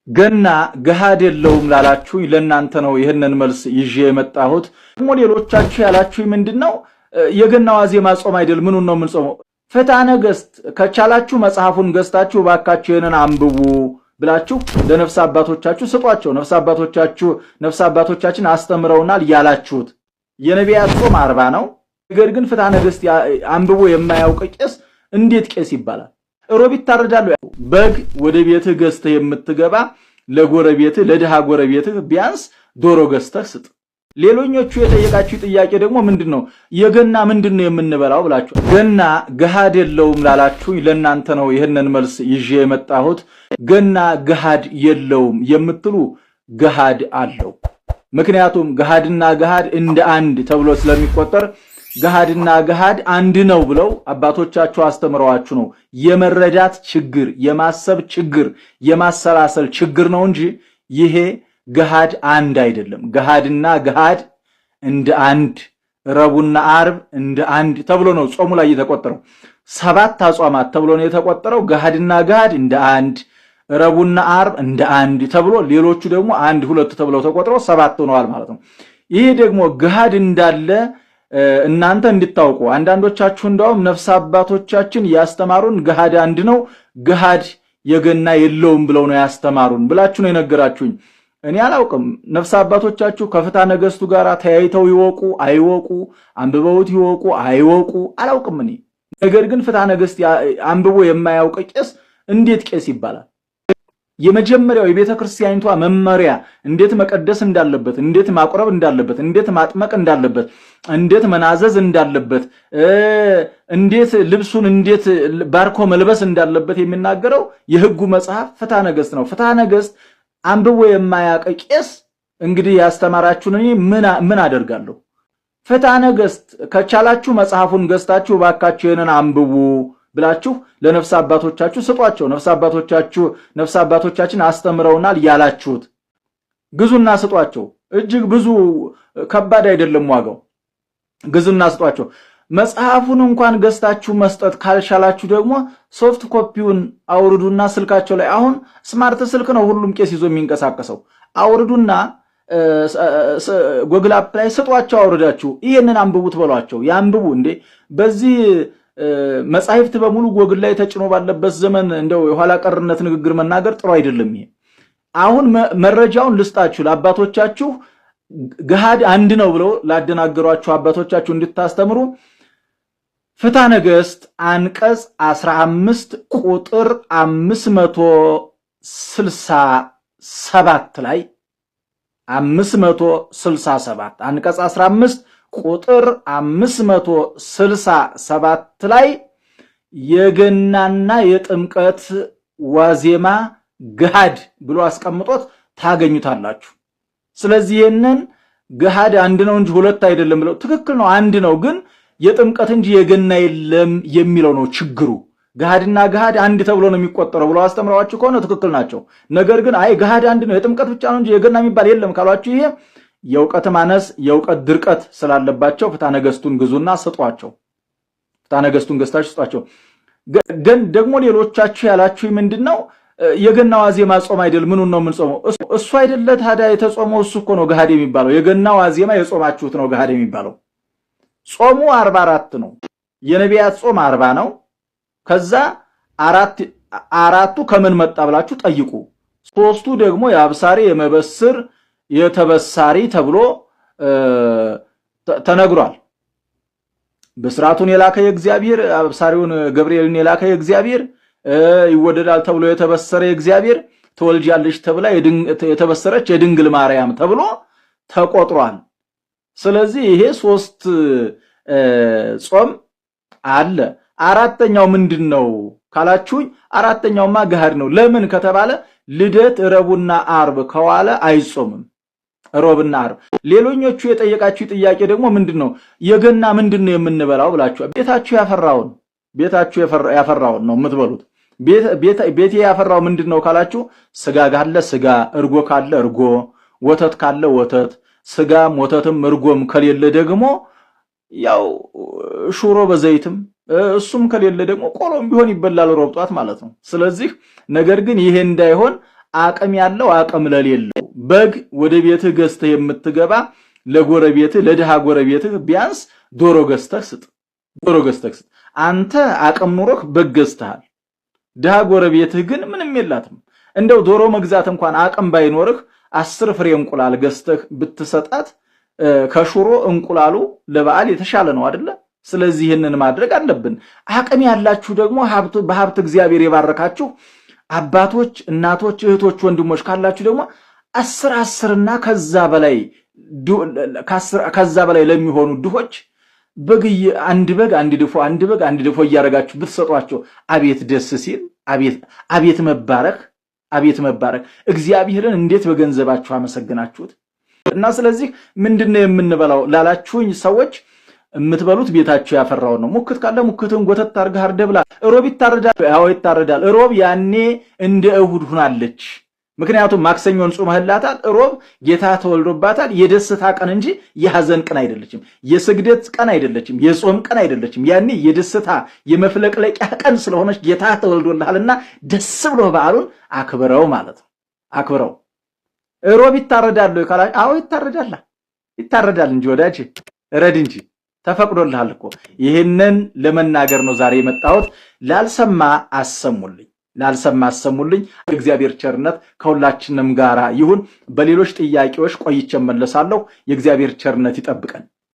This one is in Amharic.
ገና ገሃድ የለውም ላላችሁኝ ለእናንተ ነው ይሄንን መልስ ይዤ የመጣሁት። ደግሞ ሌሎቻችሁ ያላችሁኝ ምንድነው የገና ዋዜማ ጾም አይደል? ምኑን ነው የምንጾመው? ፍትሐ ነገሥት ከቻላችሁ መጽሐፉን ገዝታችሁ ባካችሁ ይሄንን አንብቡ ብላችሁ ለነፍስ አባቶቻችሁ ስጧቸው። ነፍስ አባቶቻችን አስተምረውናል ያላችሁት የነቢያት ጾም 40 ነው። ነገር ግን ፍትሐ ነገሥት አንብቦ የማያውቅ ቄስ እንዴት ቄስ ይባላል? ሮብ ይታረዳሉ። በግ ወደ ቤትህ ገዝተህ የምትገባ ለጎረቤትህ ለድሃ ጎረቤትህ ቢያንስ ዶሮ ገዝተህ ስጥ። ሌሎኞቹ የጠየቃችሁ ጥያቄ ደግሞ ምንድነው የገና ምንድነው የምንበላው ብላችሁ ገና ገሃድ የለውም ላላችሁኝ ለእናንተ ነው ይሄንን መልስ ይዤ የመጣሁት። ገና ገሃድ የለውም የምትሉ ገሃድ አለው። ምክንያቱም ገሃድና ገሃድ እንደ አንድ ተብሎ ስለሚቆጠር ገሃድና ገሃድ አንድ ነው ብለው አባቶቻችሁ አስተምረዋችሁ ነው። የመረዳት ችግር፣ የማሰብ ችግር፣ የማሰላሰል ችግር ነው እንጂ ይሄ ገሃድ አንድ አይደለም። ገሃድና ገሃድ እንደ አንድ፣ ረቡዕና ዓርብ እንደ አንድ ተብሎ ነው ጾሙ ላይ የተቆጠረው። 7 አጽዋማት ተብሎ ነው የተቆጠረው። ገሃድና ገሃድ እንደ አንድ፣ ረቡዕና ዓርብ እንደ አንድ ተብሎ ሌሎቹ ደግሞ 1 2 ተብለው ተቆጥረው 7 ሆነዋል ማለት ነው። ይሄ ደግሞ ገሃድ እንዳለ እናንተ እንድታውቁ አንዳንዶቻችሁ እንደውም ነፍስ አባቶቻችን ያስተማሩን ገሃድ አንድ ነው፣ ገሃድ የገና የለውም ብለው ነው ያስተማሩን ብላችሁ ነው የነገራችሁኝ። እኔ አላውቅም። ነፍስ አባቶቻችሁ ከፍትሐ ነገሥቱ ጋር ተያይተው ይወቁ አይወቁ፣ አንብበውት ይወቁ አይወቁ አላውቅም እኔ። ነገር ግን ፍትሐ ነገሥት አንብቦ የማያውቅ ቄስ እንዴት ቄስ ይባላል? የመጀመሪያው የቤተ ክርስቲያኒቷ መመሪያ እንዴት መቀደስ እንዳለበት፣ እንዴት ማቁረብ እንዳለበት፣ እንዴት ማጥመቅ እንዳለበት፣ እንዴት መናዘዝ እንዳለበት፣ እንዴት ልብሱን እንዴት ባርኮ መልበስ እንዳለበት የሚናገረው የሕጉ መጽሐፍ ፍትሐ ነገሥት ነው። ፍትሐ ነገሥት አንብቦ የማያውቅ ቄስ እንግዲህ ያስተማራችሁን እኔ ምን አደርጋለሁ? ፍትሐ ነገሥት ከቻላችሁ መጽሐፉን ገዝታችሁ ባካችሁ ይሄንን አንብቡ ብላችሁ ለነፍስ አባቶቻችሁ ስጧቸው። ነፍስ አባቶቻችን አስተምረውናል ያላችሁት ግዙና ስጧቸው። እጅግ ብዙ ከባድ አይደለም ዋጋው። ግዙና ስጧቸው። መጽሐፉን እንኳን ገዝታችሁ መስጠት ካልቻላችሁ ደግሞ ሶፍት ኮፒውን አውርዱና ስልካቸው ላይ፣ አሁን ስማርት ስልክ ነው ሁሉም ቄስ ይዞ የሚንቀሳቀሰው፣ አውርዱና ጎግል አፕ ላይ ስጧቸው። አውርዳችሁ ይሄንን አንብቡት በሏቸው። ያንብቡ እንዴ! በዚህ መጻሕፍት በሙሉ ጎግል ላይ ተጭኖ ባለበት ዘመን እንደው የኋላ ቀርነት ንግግር መናገር ጥሩ አይደለም። ይሄ አሁን መረጃውን ልስጣችሁ ለአባቶቻችሁ ገሃድ አንድ ነው ብለው ላደናገሯችሁ አባቶቻችሁ እንድታስተምሩ ፍትሐ ነገሥት አንቀጽ 15 ቁጥር 567 ላይ 567 አንቀጽ 15 ቁጥር 567 ላይ የገናና የጥምቀት ዋዜማ ገሃድ ብሎ አስቀምጦት ታገኙታላችሁ። ስለዚህ ይሄንን ገሃድ አንድ ነው እንጂ ሁለት አይደለም ብለው ትክክል ነው፣ አንድ ነው፣ ግን የጥምቀት እንጂ የገና የለም የሚለው ነው ችግሩ። ገሃድና ገሃድ አንድ ተብሎ ነው የሚቆጠረው ብለው አስተምረዋችሁ ከሆነ ትክክል ናቸው። ነገር ግን አይ ገሃድ አንድ ነው የጥምቀት ብቻ ነው እንጂ የገና የሚባል የለም ካሏችሁ ይሄ የእውቀት ማነስ የእውቀት ድርቀት ስላለባቸው ፍትሐ ነገሥቱን ግዙና ስጧቸው። ፍትሐ ነገሥቱን ገዝታችሁ ስጧቸው። ግን ደግሞ ሌሎቻችሁ ያላችሁ ምንድነው የገና ዋዜማ ጾም አይደል? ምኑን ነው የምንጾመው? እሱ አይደለ ታዲያ የተጾመው? እሱ እኮ ነው ገሃድ የሚባለው። የገና ዋዜማ የጾማችሁት ነው ገሃድ የሚባለው። ጾሙ 44 ነው። የነቢያት ጾም 40 ነው። ከዛ አራቱ ከምን መጣ ብላችሁ ጠይቁ። 3ቱ ደግሞ የአብሳሪ የመበስር የተበሳሪ ተብሎ ተነግሯል። ብስራቱን የላከ የእግዚአብሔር፣ አብሳሪውን ገብርኤልን የላከ የእግዚአብሔር፣ ይወደዳል ተብሎ የተበሰረ የእግዚአብሔር፣ ትወልጃለሽ ተብላ የተበሰረች የድንግል ማርያም ተብሎ ተቆጥሯል። ስለዚህ ይሄ 3 ጾም አለ። አራተኛው ምንድነው ካላችሁኝ፣ አራተኛውማ ገሃድ ነው። ለምን ከተባለ ልደት ረቡዕና ዓርብ ከዋለ አይጾምም። ሮብና ዓርብ። ሌሎኞቹ የጠየቃችሁ ጥያቄ ደግሞ ምንድነው የገና ምንድነው የምንበላው ብላችሁ ቤታችሁ ያፈራውን ነው የምትበሉት። ቤቴ ያፈራው ምንድነው ካላችሁ ስጋ ካለ ስጋ፣ እርጎ ካለ እርጎ፣ ወተት ካለ ወተት፣ ስጋም ወተትም እርጎም ከሌለ ደግሞ ያው ሹሮ በዘይትም እሱም ከሌለ ደግሞ ቆሎም ቢሆን ይበላል ሮብ ጧት ማለት ነው። ስለዚህ ነገር ግን ይሄ እንዳይሆን አቅም ያለው አቅም ለሌለው በግ ወደ ቤትህ ገዝተህ የምትገባ ለጎረቤትህ ለድሃ ጎረቤትህ ቢያንስ ዶሮ ገዝተህ ስጥ። አንተ አቅም ኑሮህ በግ ገዝተሃል። ድሃ ጎረቤትህ ግን ምንም የላትም። እንደው ዶሮ መግዛት እንኳን አቅም ባይኖርህ 10 ፍሬ እንቁላል ገዝተህ ብትሰጣት ከሽሮ እንቁላሉ ለበዓል የተሻለ ነው አይደለ? ስለዚህ ይህንን ማድረግ አለብን። አቅም ያላችሁ ደግሞ በሀብት እግዚአብሔር የባረካችሁ አባቶች፣ እናቶች፣ እህቶች፣ ወንድሞች ካላችሁ ደግሞ 10 እና ከዛ በላይ ለሚሆኑ ድሆች አንድ በግ አንድ ድፎ እያረጋችሁ ብትሰጧቸው አቤት ደስ ሲል፣ አቤት መባረክ። እግዚአብሔርን እንዴት በገንዘባችሁ አመሰግናችሁት። እና ስለዚህ ምንድነው የምንበላው ላላችሁኝ ሰዎች የምትበሉት ቤታችሁ ያፈራው ነው። ሙክት ካለ ሙክትን ጎተት አርጋህ አርደብላ። ሮብ ይታረዳል። ሮብ ያኔ እንደ እሁድ ሆናለች። ምክንያቱም ማክሰኞን ጾመህላታል። ሮብ ጌታ ተወልዶባታል። የደስታ ቀን እንጂ የሐዘን ቀን አይደለችም። የስግደት ቀን አይደለችም። የጾም ቀን አይደለችም። ያኔ የደስታ የመፍለቅለቂያ ቀን ስለሆነች ጌታ ተወልዶልሃልና ደስ ብሎ በዓሉን አክብረው ማለት ነው። አክብረው። ሮብ ይታረዳል ወይ ካላ? አዎ ይታረዳል እንጂ ወዳጅ ረድ እንጂ ተፈቅዶልሃል እኮ። ይህንን ለመናገር ነው ዛሬ የመጣሁት። ላልሰማ አሰሙልኝ። እግዚአብሔር ቸርነት ከሁላችንም ጋራ ይሁን። በሌሎች ጥያቄዎች ቆይቼ እመለሳለሁ። የእግዚአብሔር ቸርነት ይጠብቀን።